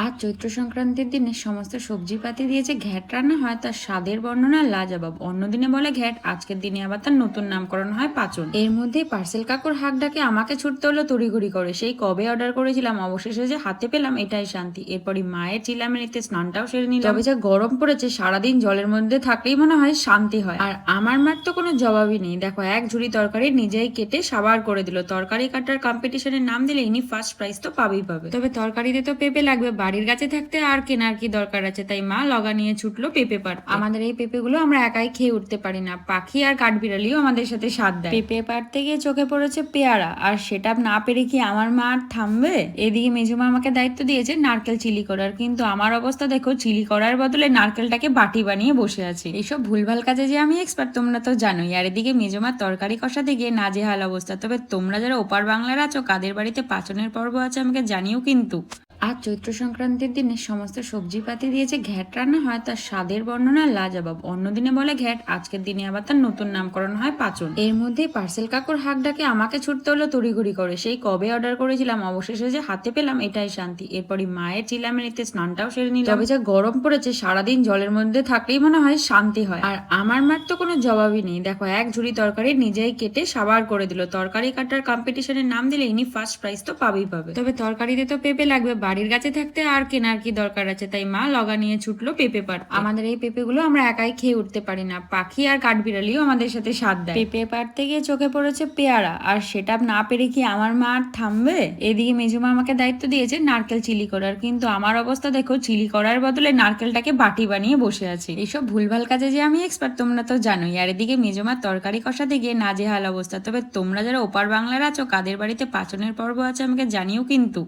আজ চৈত্র সংক্রান্তির দিনে সমস্ত সবজিপাতি দিয়ে যে ঘ্যাট রান্না হয় তার স্বাদের বর্ণনা লাজবাব। অন্যদিনে বলে ঘ্যাট, আজকের দিনে আবার তার নতুন নামকরণ হয় পাচন। এর মধ্যে পার্সেল কাকুর হাক ডাকে আমাকে ছুটতে হলো তড়িঘড়ি করে। সেই কবে অর্ডার করেছিলাম, অবশেষে যে হাতে পেলাম এটাই শান্তি। এরপরই মায়ের চিলামেলিতে স্নানটাও সেরে নিলাম। তবে যা গরম পড়েছে, সারাদিন জলের মধ্যে থাকলেই মনে হয় শান্তি হয়। আর আমার মার তো কোনো জবাবই নেই। দেখো, এক ঝুড়ি তরকারি নিজেই কেটে সাবার করে দিল। তরকারি কাটার কম্পিটিশনের নাম দিলে ইনি ফার্স্ট প্রাইজ তো পাবেই পাবে। তবে তরকারিতে তো পেঁপে লাগবে, বাড়ির গাছে থাকতে আর কেনার কি দরকার আছে। তাই মা লগা নিয়ে ছুটলো পেঁপে পাড়তে। আমাদের এই পেঁপেগুলো আমরা একাই খেয়ে উঠতে পারি না, পাখি আর কাঠবিড়ালিও আমাদের সাথে সাথ দেয়। পেঁপে পাড়তে গিয়ে চোখে পড়েছে পেয়ারা, আর সেটা না পেরে কি আমার মা আর থামবে? এদিকে মেজুমা আমাকে দায়িত্ব দিয়েছে নারকেল চিলি করার, কিন্তু আমার অবস্থা দেখো, চিলি করার বদলে নারকেলটাকে বাটি বানিয়ে বসে আছি। এইসব ভুলভাল কাজে যে আমি এক্সপার্ট তোমরা তো জানোই। আর এদিকে মেজুমার তরকারি কষাতে গিয়ে নাজেহাল অবস্থা। তবে তোমরা যারা ওপার বাংলার আছো, কাদের বাড়িতে পাচনের পর্ব আছে আমাকে জানিও কিন্তু। আজ চৈত্র সংক্রান্তির দিনে সমস্ত সবজিপাতি দিয়ে যে ঘ্যাট রান্না হয় তার স্বাদের বর্ণনা লাজবাব। অন্যদিনে বলে ঘ্যাট, আজকের দিনে আবার তার নতুন নামকরণ হয় পাচন। এর মধ্যেই পার্সেল কাকুর হাক ডাকে আমাকে ছুটতে হলো তড়িঘড়ি করে। সেই কবে অর্ডার করেছিলাম, অবশেষে যে হাতে পেলাম এটাই শান্তি। এরপরই মায়ের চিলামেলিতে স্নানটাও সেরে নিলাম। তবে যা গরম পড়েছে, সারাদিন জলের মধ্যে থাকলেই মনে হয় শান্তি হয়। আর আমার মার তো কোনো জবাবই নেই। দেখো, এক ঝুড়ি তরকারি নিজেই কেটে সাবার করে দিল। তরকারি কাটার কম্পিটিশনের নাম দিলে ইনি ফার্স্ট প্রাইজ তো পাবেই পাবে। তবে তরকারিতে তো পেঁপে লাগবে, বাড়ির গাছে থাকতে আর কেনার কি দরকার আছে। তাই মা লগা নিয়ে ছুটলো পেঁপে পাড়তে। আমাদের এই পেঁপেগুলো আমরা একাই খেয়ে উঠতে পারি না, পাখি আর কাঠবিড়ালিও আমাদের সাথে সাথ দেয়। পেঁপে পাড়তে গিয়ে চোখে পড়েছে পেয়ারা, আর সেটা না পেরে কি আমার মা আর থামবে? এদিকে মেজুমা আমাকে দায়িত্ব দিয়েছে নারকেল চিলি করার, কিন্তু আমার অবস্থা দেখো, চিলি করার বদলে নারকেলটাকে বাটি বানিয়ে বসে আছি। এইসব ভুলভাল কাজে যে আমি এক্সপার্ট তোমরা তো জানোই। আর এদিকে মেজুমার তরকারি কষাতে গিয়ে নাজেহাল অবস্থা। তবে তোমরা যারা ওপার বাংলার আছো, কাদের বাড়িতে পাচনের পর্ব আছে আমাকে জানিও কিন্তু।